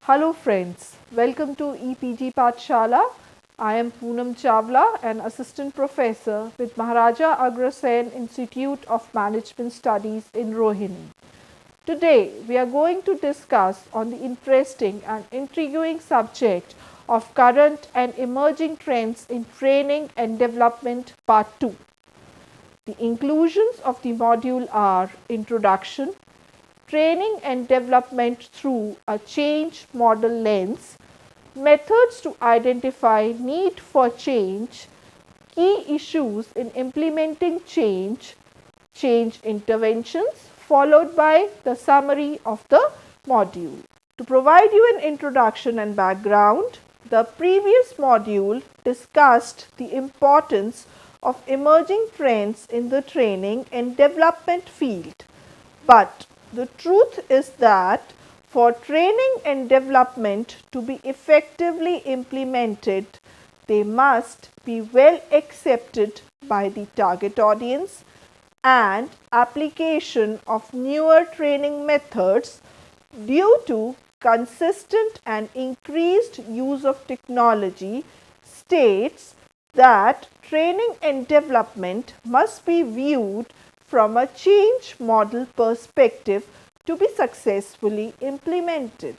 Hello friends, welcome to EPG Pathshala. I am Poonam Chawla, an assistant professor with Maharaja Agrasen Institute of Management Studies in Rohini. Today we are going to discuss on the interesting and intriguing subject of current and emerging trends in training and development part 2. The inclusions of the module are Introduction, Training and Development through a Change Model Lens, Methods to identify need for change, Key issues in implementing change, Change interventions, followed by the summary of the module. To provide you an introduction and background, the previous module discussed the importance of emerging trends in the training and development field. But the truth is that for training and development to be effectively implemented, they must be well accepted by the target audience, and application of newer training methods due to consistent and increased use of technology states that training and development must be viewed from a change model perspective to be successfully implemented.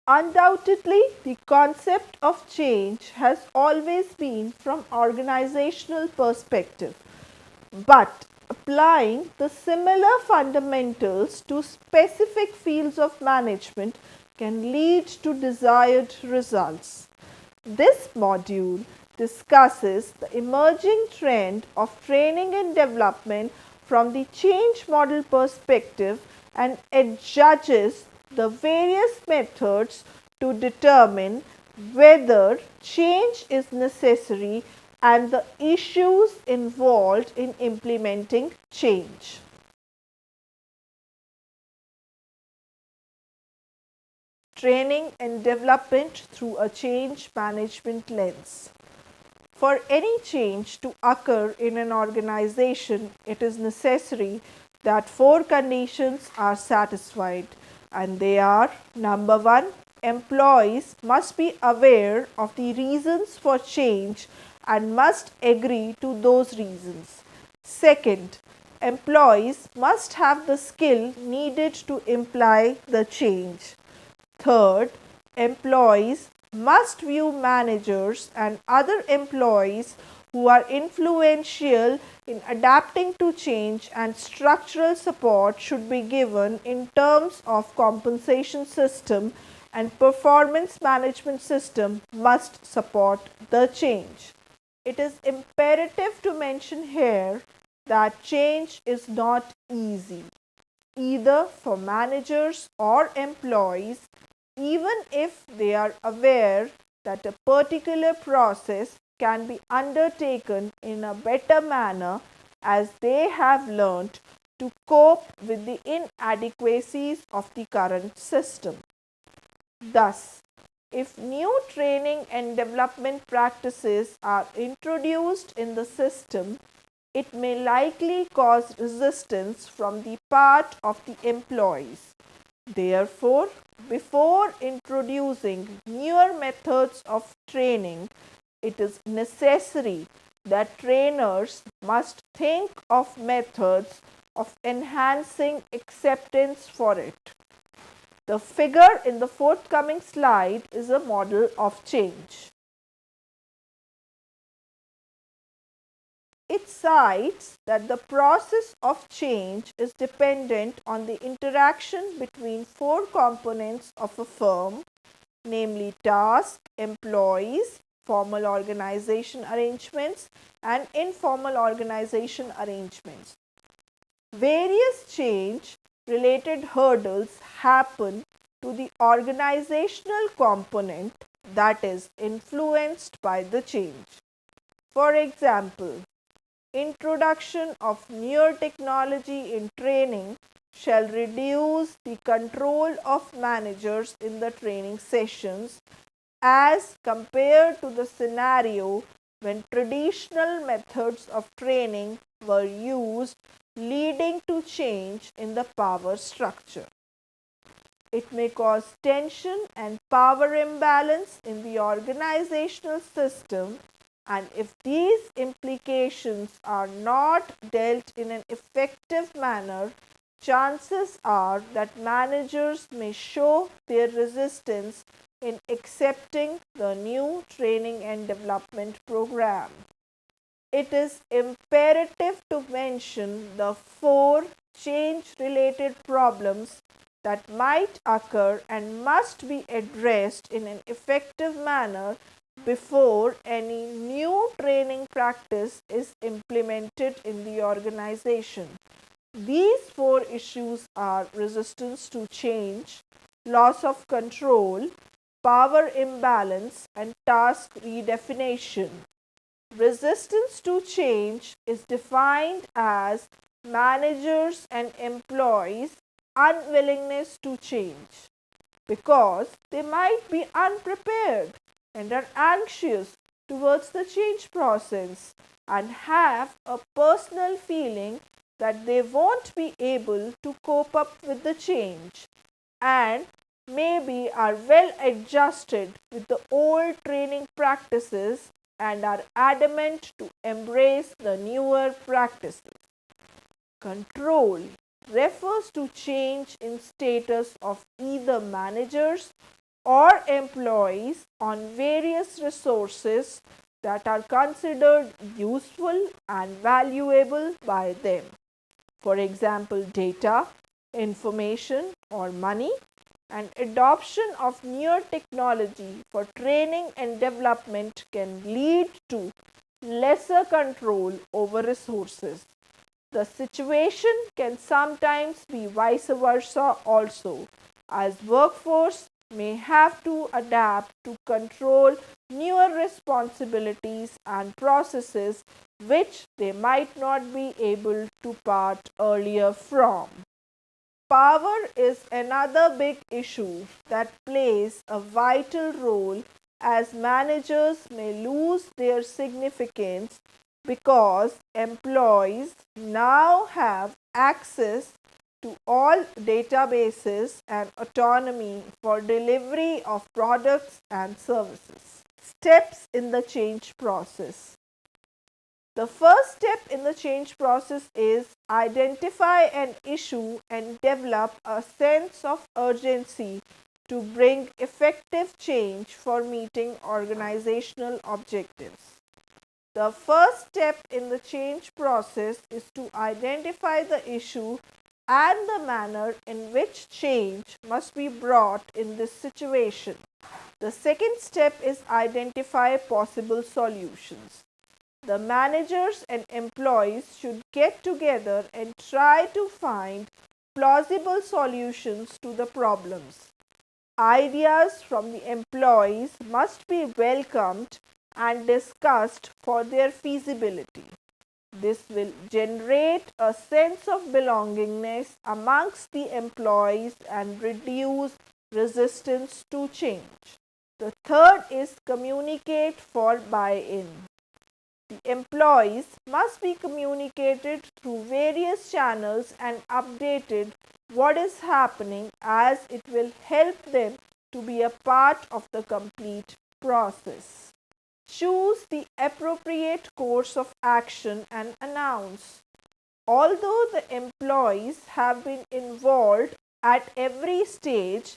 Undoubtedly, the concept of change has always been from organizational perspective, but applying the similar fundamentals to specific fields of management can lead to desired results. This module discusses the emerging trend of training and development from the change model perspective and adjusts the various methods to determine whether change is necessary and the issues involved in implementing change. Training and development through a change management lens. For any change to occur in an organization, it is necessary that four conditions are satisfied, and they are: number one, employees must be aware of the reasons for change and must agree to those reasons. Second, employees must have the skill needed to imply the change. Third, employees must view managers and other employees who are influential in adapting to change, and structural support should be given in terms of compensation system, and performance management system must support the change. It is imperative to mention here that change is not easy, either for managers or employees, even if they are aware that a particular process can be undertaken in a better manner, as they have learnt to cope with the inadequacies of the current system. Thus, if new training and development practices are introduced in the system, it may likely cause resistance from the part of the employees. Therefore, before introducing newer methods of training, it is necessary that trainers must think of methods of enhancing acceptance for it. The figure in the forthcoming slide is a model of change. It cites that the process of change is dependent on the interaction between four components of a firm, namely task, employees, formal organization arrangements, and informal organization arrangements. Various change related hurdles happen to the organizational component that is influenced by the change. For example, introduction of newer technology in training shall reduce the control of managers in the training sessions as compared to the scenario when traditional methods of training were used, leading to change in the power structure. It may cause tension and power imbalance in the organizational system, and if these implications are not dealt in an effective manner, chances are that managers may show their resistance in accepting the new training and development program. It is imperative to mention the 4 change related problems that might occur and must be addressed in an effective manner before any new training practice is implemented in the organization. These 4 issues are resistance to change, loss of control, power imbalance, and task redefinition. Resistance to change is defined as managers and employees' unwillingness to change because they might be unprepared and are anxious towards the change process and have a personal feeling that they won't be able to cope up with the change and maybe are well adjusted with the old training practices and are adamant to embrace the newer practices. Control refers to change in status of either managers or employees on various resources that are considered useful and valuable by them. For example, data, information, or money, and adoption of newer technology for training and development can lead to lesser control over resources. The situation can sometimes be vice versa also, as workforce may have to adapt to control newer responsibilities and processes which they might not be able to part earlier from. Power is another big issue that plays a vital role, as managers may lose their significance because employees now have access to all databases and autonomy for delivery of products and services. Steps in the change process. The first step in the change process is identify an issue and develop a sense of urgency to bring effective change for meeting organizational objectives. The first step in the change process is to identify the issue and the manner in which change must be brought in this situation. The second step is identify possible solutions. The managers and employees should get together and try to find plausible solutions to the problems. Ideas from the employees must be welcomed and discussed for their feasibility. This will generate a sense of belongingness amongst the employees and reduce resistance to change. The third is communicate for buy-in. The employees must be communicated through various channels and updated what is happening, as it will help them to be a part of the complete process. Choose the appropriate course of action and announce. Although the employees have been involved at every stage,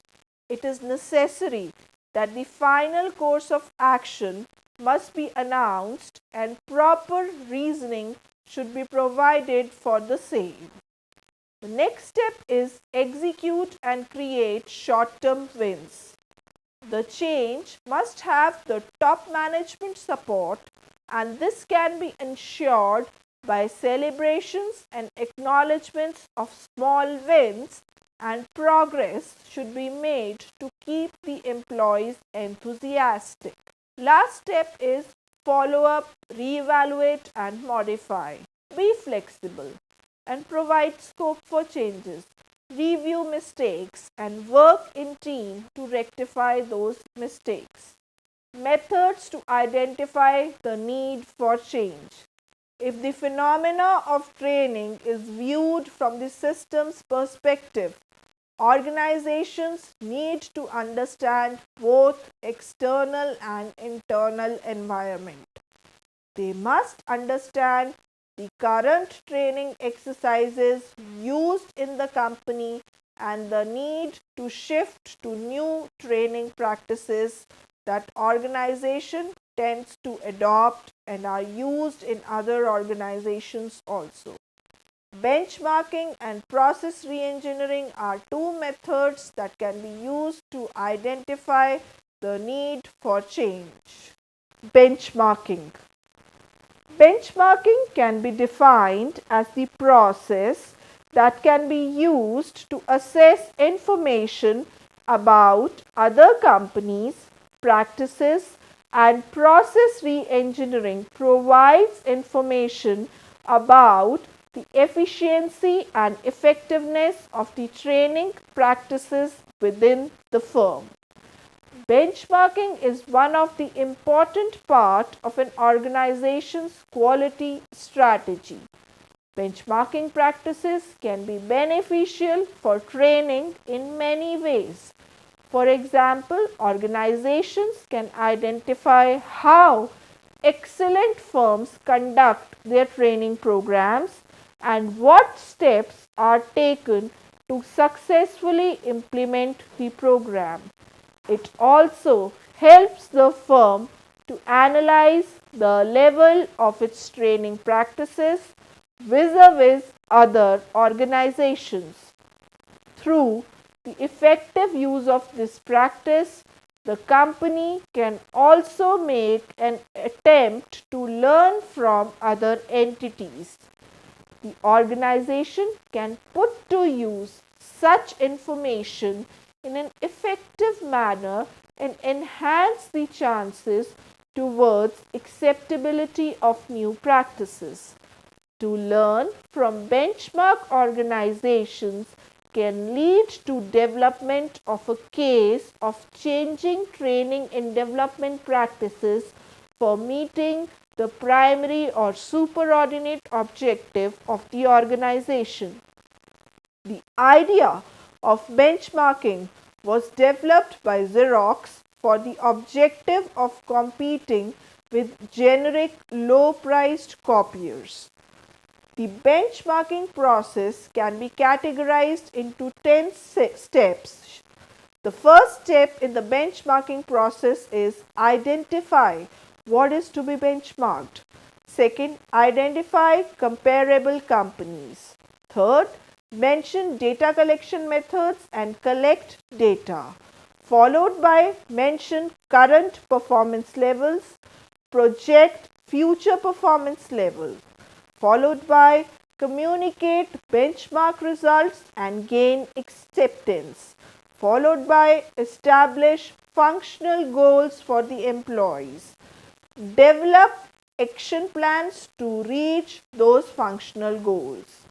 it is necessary that the final course of action must be announced and proper reasoning should be provided for the same. The next step is execute and create short-term wins. The change must have the top management support, and this can be ensured by celebrations and acknowledgements of small wins, and progress should be made to keep the employees enthusiastic. Last step is follow up, reevaluate and modify. Be flexible and provide scope for changes. Review mistakes and work in team to rectify those mistakes. Methods to identify the need for change. If the phenomena of training is viewed from the system's perspective, organizations need to understand both external and internal environment. They must understand the current training exercises used in the company and the need to shift to new training practices that organization tends to adopt and are used in other organizations also. Benchmarking and process reengineering are two methods that can be used to identify the need for change. Benchmarking. Benchmarking can be defined as the process that can be used to assess information about other companies, practices, and process re-engineering provides information about the efficiency and effectiveness of the training practices within the firm. Benchmarking is one of the important part of an organization's quality strategy. Benchmarking practices can be beneficial for training in many ways. For example, organizations can identify how excellent firms conduct their training programs and what steps are taken to successfully implement the program. It also helps the firm to analyze the level of its training practices vis-a-vis other organizations. Through the effective use of this practice, the company can also make an attempt to learn from other entities. The organization can put to use such information in an effective manner and enhance the chances towards acceptability of new practices. To learn from benchmark organizations can lead to development of a case of changing training and development practices for meeting the primary or superordinate objective of the organization. The idea of benchmarking was developed by Xerox for the objective of competing with generic low-priced copiers. The benchmarking process can be categorized into 10 steps. The first step in the benchmarking process is identify what is to be benchmarked. Second, identify comparable companies. Third, mention data collection methods and collect data. Followed by mention current performance levels, project future performance levels. Followed by communicate benchmark results and gain acceptance. Followed by establish functional goals for the employees. Develop action plans to reach those functional goals.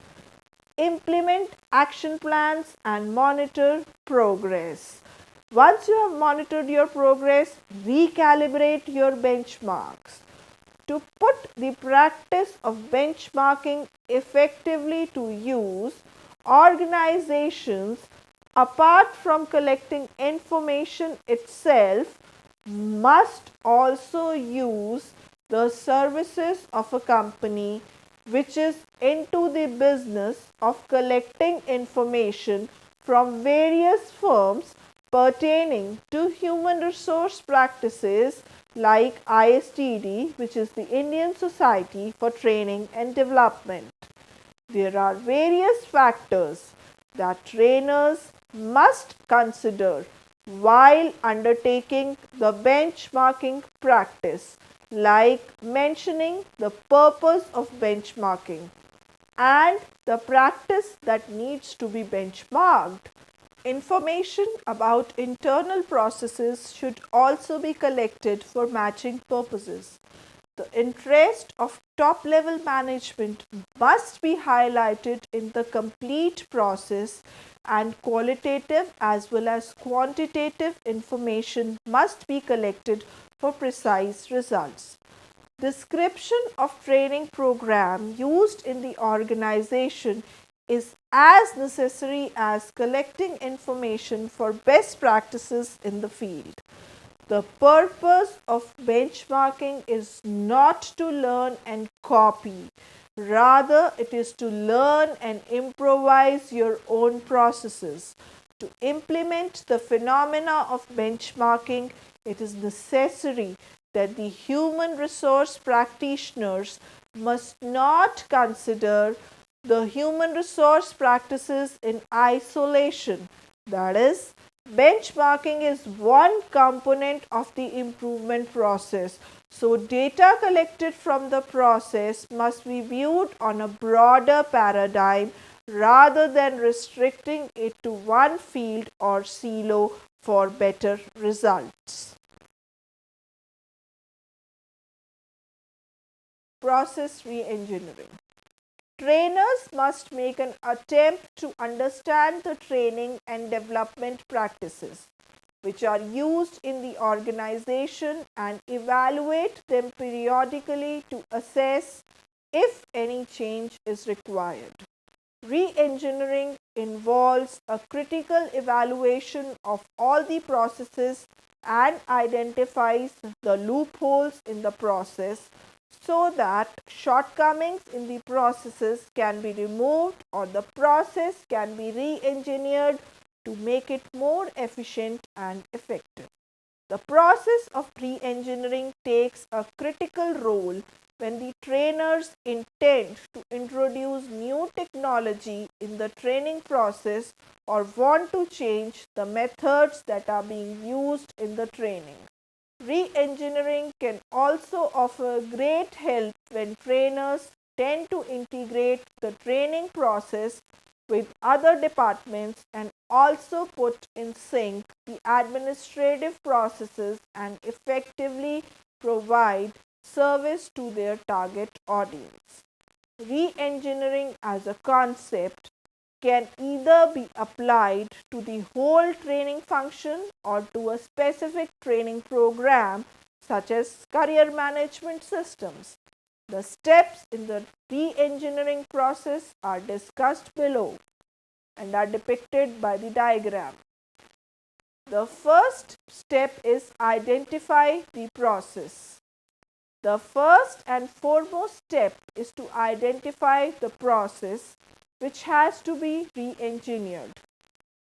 Implement action plans and monitor progress. Once you have monitored your progress, recalibrate your benchmarks. To put the practice of benchmarking effectively to use, organizations, apart from collecting information itself, must also use the services of a company which is into the business of collecting information from various firms pertaining to human resource practices like ISTD, which is the Indian Society for Training and Development. There are various factors that trainers must consider while undertaking the benchmarking practice, like mentioning the purpose of benchmarking and the practice that needs to be benchmarked. Information about internal processes should also be collected for matching purposes. The interest of top-level management must be highlighted in the complete process, and qualitative as well as quantitative information must be collected for precise results. Description of training program used in the organization is as necessary as collecting information for best practices in the field. The purpose of benchmarking is not to learn and copy. Rather, it is to learn and improvise your own processes. To implement the phenomena of benchmarking, it is necessary that the human resource practitioners must not consider the human resource practices in isolation. That is, benchmarking is one component of the improvement process. So, data collected from the process must be viewed on a broader paradigm rather than restricting it to one field or silo for better results. Process reengineering. Trainers must make an attempt to understand the training and development practices which are used in the organization and evaluate them periodically to assess if any change is required. Re-engineering involves a critical evaluation of all the processes and identifies the loopholes in the process so that shortcomings in the processes can be removed or the process can be re-engineered to make it more efficient and effective. The process of re-engineering takes a critical role when the trainers intend to introduce new technology in the training process or want to change the methods that are being used in the training. Re-engineering can also offer great help when trainers tend to integrate the training process with other departments and also put in sync the administrative processes and effectively provide service to their target audience. Re-engineering as a concept can either be applied to the whole training function or to a specific training program such as career management systems. The steps in the re-engineering process are discussed below and are depicted by the diagram. The first step is identify the process. The first and foremost step is to identify the process which has to be re-engineered.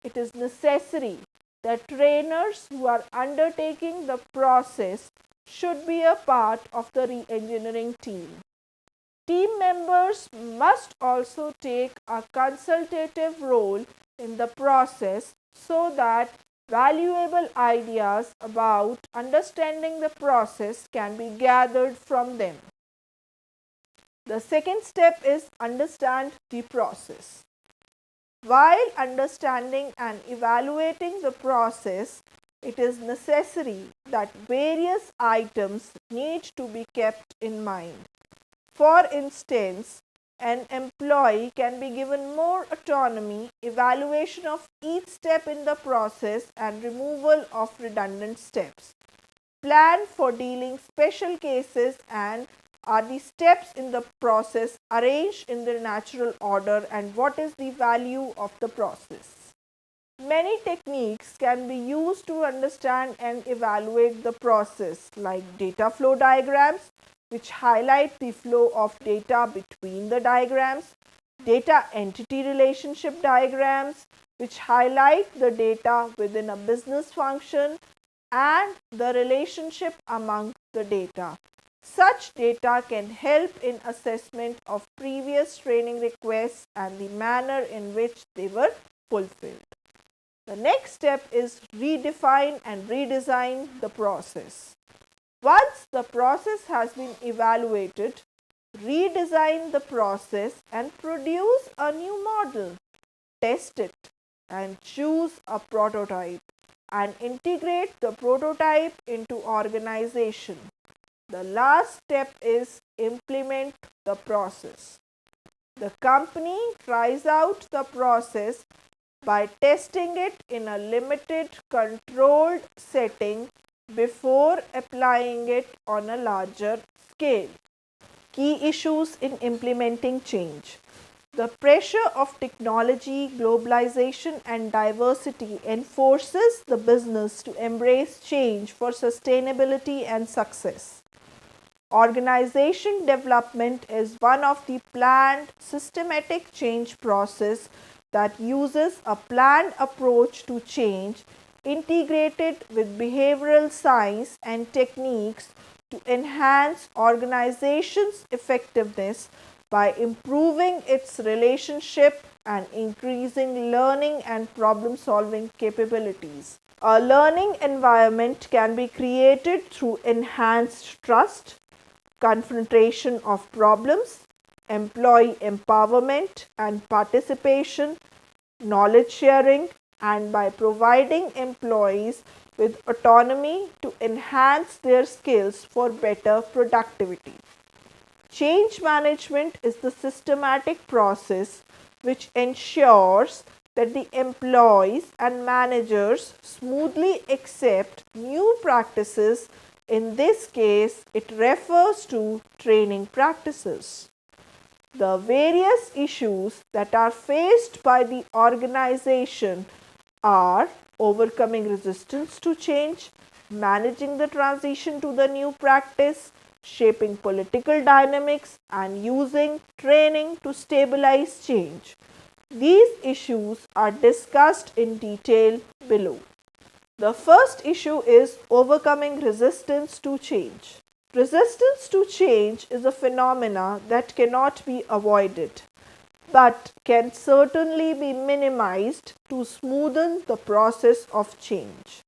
It is necessary that trainers who are undertaking the process should be a part of the re-engineering team. Team members must also take a consultative role in the process so that valuable ideas about understanding the process can be gathered from them. The second step is understand the process. While understanding and evaluating the process, it is necessary that various items need to be kept in mind. For instance, an employee can be given more autonomy, evaluation of each step in the process and removal of redundant steps. Plan for dealing special cases and are the steps in the process arranged in their natural order and what is the value of the process. Many techniques can be used to understand and evaluate the process like data flow diagrams which highlight the flow of data between the diagrams, data entity relationship diagrams which highlight the data within a business function and the relationship among the data. Such data can help in assessment of previous training requests and the manner in which they were fulfilled. The next step is redefine and redesign the process. Once the process has been evaluated, redesign the process and produce a new model. Test it and choose a prototype and integrate the prototype into organization. The last step is implement the process. The company tries out the process by testing it in a limited controlled setting before applying it on a larger scale. Key issues in implementing change. The pressure of technology, globalization, and diversity enforces the business to embrace change for sustainability and success. Organization development is one of the planned systematic change process that uses a planned approach to change integrated with behavioral science and techniques to enhance organization's effectiveness by improving its relationship and increasing learning and problem solving capabilities. A learning environment can be created through enhanced trust, confrontation of problems, employee empowerment and participation, knowledge sharing, and by providing employees with autonomy to enhance their skills for better productivity. Change management is the systematic process which ensures that the employees and managers smoothly accept new practices. In this case, it refers to training practices. The various issues that are faced by the organization are overcoming resistance to change, managing the transition to the new practice, shaping political dynamics, and using training to stabilize change. These issues are discussed in detail below. The first issue is overcoming resistance to change. Resistance to change is a phenomena that cannot be avoided, but can certainly be minimized to smoothen the process of change.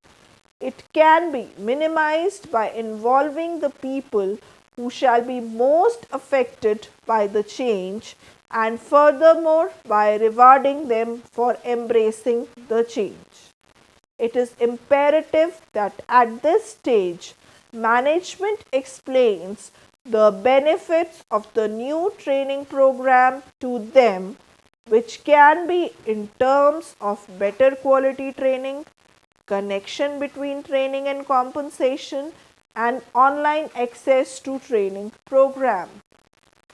It can be minimized by involving the people who shall be most affected by the change, and furthermore by rewarding them for embracing the change. It is imperative that at this stage, management explains the benefits of the new training program to them, which can be in terms of better quality training, connection between training and compensation, and online access to training program.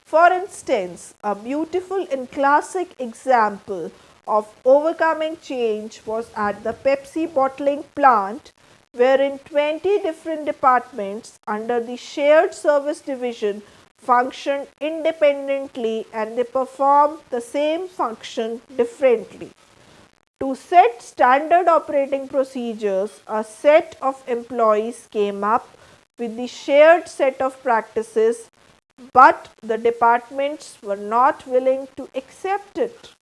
For instance, a beautiful and classic example of overcoming change was at the Pepsi bottling plant, wherein 20 different departments under the shared service division functioned independently and they performed the same function differently. To set standard operating procedures, a set of employees came up with the shared set of practices, but the departments were not willing to accept it.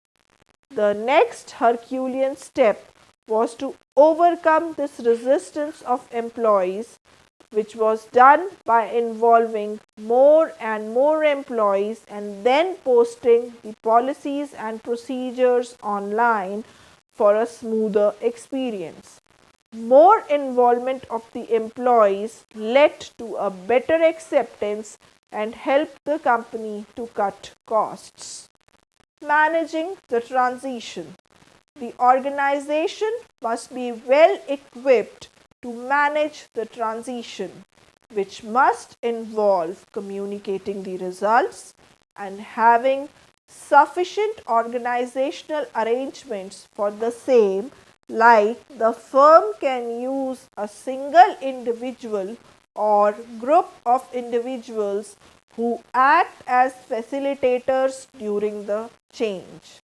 The next Herculean step was to overcome this resistance of employees, which was done by involving more and more employees and then posting the policies and procedures online for a smoother experience. More involvement of the employees led to a better acceptance and helped the company to cut costs. Managing the transition. The organization must be well equipped to manage the transition, which must involve communicating the results and having sufficient organizational arrangements for the same, like the firm can use a single individual or group of individuals who act as facilitators during the change.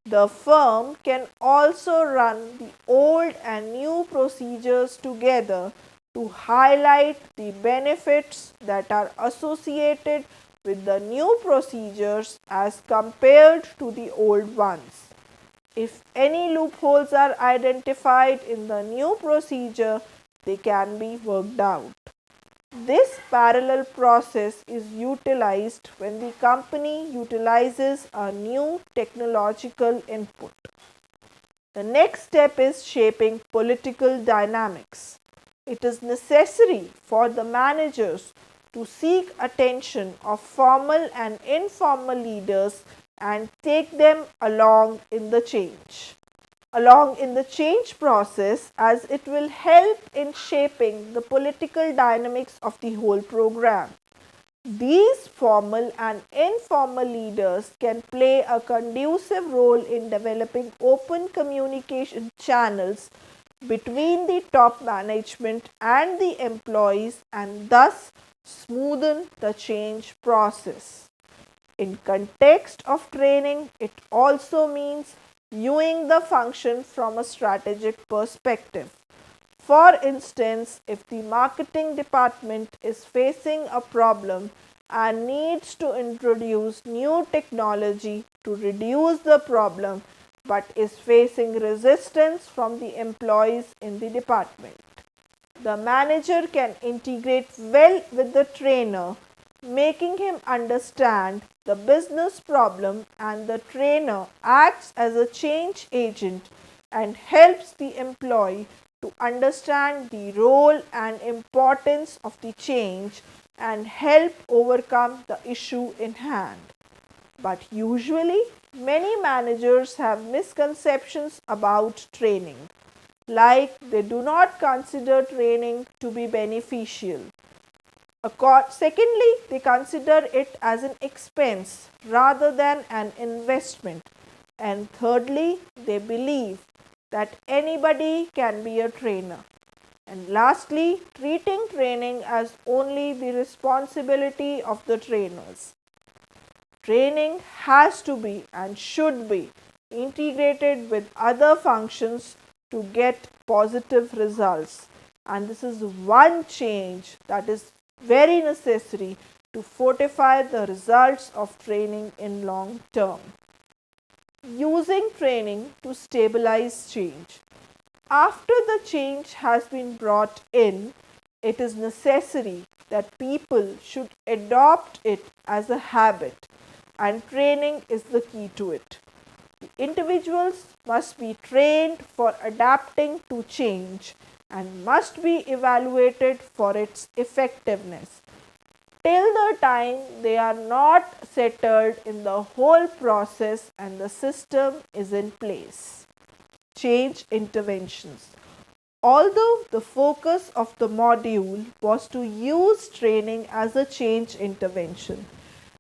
The firm can also run the old and new procedures together to highlight the benefits that are associated with the new procedures as compared to the old ones. If any loopholes are identified in the new procedure, they can be worked out. This parallel process is utilized when the company utilizes a new technological input. The next step is shaping political dynamics. It is necessary for the managers to seek attention of formal and informal leaders and take them along in the change. Process, as it will help in shaping the political dynamics of the whole program. These formal and informal leaders can play a conducive role in developing open communication channels between the top management and the employees and thus smoothen the change process. In context of training, it also means viewing the function from a strategic perspective. For instance, if the marketing department is facing a problem and needs to introduce new technology to reduce the problem but is facing resistance from the employees in the department, the manager can integrate well with the trainer, making him understand the business problem, and the trainer acts as a change agent and helps the employee to understand the role and importance of the change and help overcome the issue in hand. But usually, many managers have misconceptions about training, like they do not consider training to be beneficial. Secondly, they consider it as an expense rather than an investment. And thirdly, they believe that anybody can be a trainer. And lastly, treating training as only the responsibility of the trainers. Training has to be and should be integrated with other functions to get positive results. And this is one change that is very necessary to fortify the results of training in long term. Using training to stabilize change. After the change has been brought in, it is necessary that people should adopt it as a habit, and training is the key to it. The individuals must be trained for adapting to change and must be evaluated for its effectiveness. Till the time they are not settled in the whole process and the system is in place. Change interventions. Although the focus of the module was to use training as a change intervention,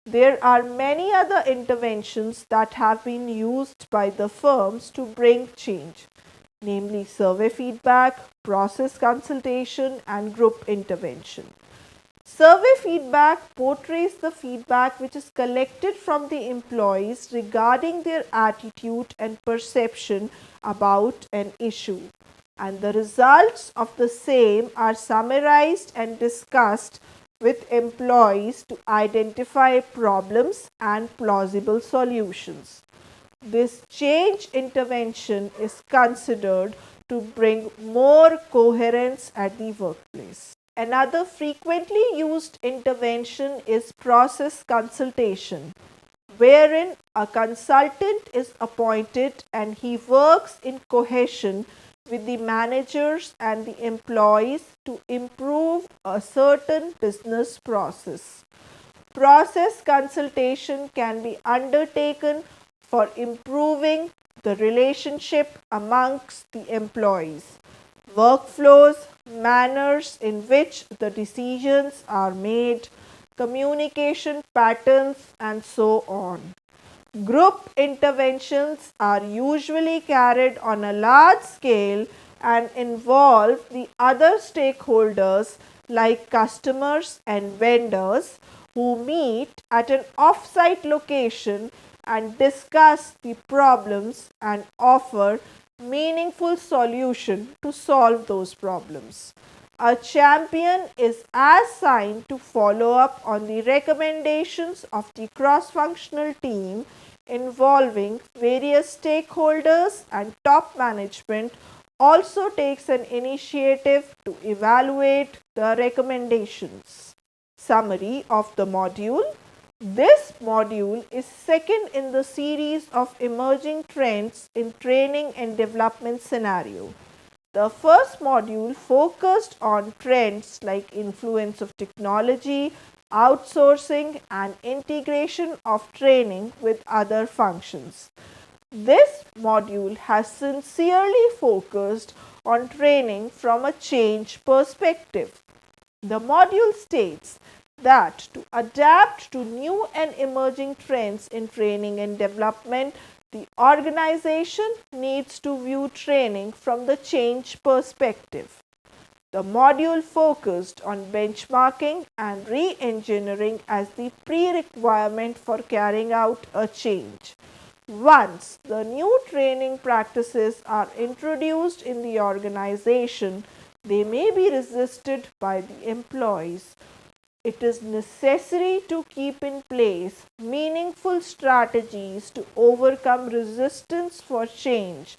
there are many other interventions that have been used by the firms to bring change, namely survey feedback, process consultation, and group intervention. Survey feedback portrays the feedback which is collected from the employees regarding their attitude and perception about an issue, and the results of the same are summarized and discussed with employees to identify problems and plausible solutions. This change intervention is considered to bring more coherence at the workplace. Another frequently used intervention is process consultation, wherein a consultant is appointed and he works in cohesion with the managers and the employees to improve a certain business process. Process consultation can be undertaken for improving the relationship amongst the employees, workflows, manners in which the decisions are made, communication patterns, and so on. Group interventions are usually carried on a large scale and involve the other stakeholders like customers and vendors who meet at an off-site location and discuss the problems and offer meaningful solution to solve those problems. A champion is assigned to follow up on the recommendations of the cross-functional team involving various stakeholders, and top management also takes an initiative to evaluate the recommendations. Summary of the module. This module is second in the series of emerging trends in training and development scenario. The first module focused on trends like influence of technology, outsourcing, and integration of training with other functions. This module has sincerely focused on training from a change perspective. The module states that to adapt to new and emerging trends in training and development, the organization needs to view training from the change perspective. The module focused on benchmarking and re-engineering as the pre-requirement for carrying out a change. Once the new training practices are introduced in the organization, they may be resisted by the employees. It is necessary to keep in place meaningful strategies to overcome resistance for change,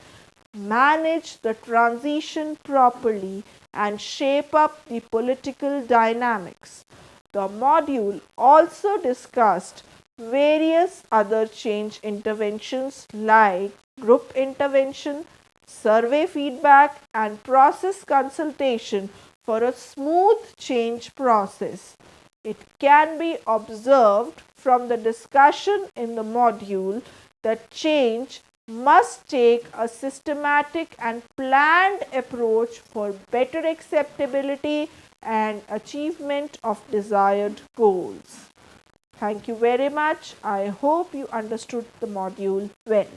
manage the transition properly, and shape up the political dynamics. The module also discussed various other change interventions like group intervention, survey feedback, and process consultation for a smooth change process. It can be observed from the discussion in the module that change must take a systematic and planned approach for better acceptability and achievement of desired goals. Thank you very much. I hope you understood the module well.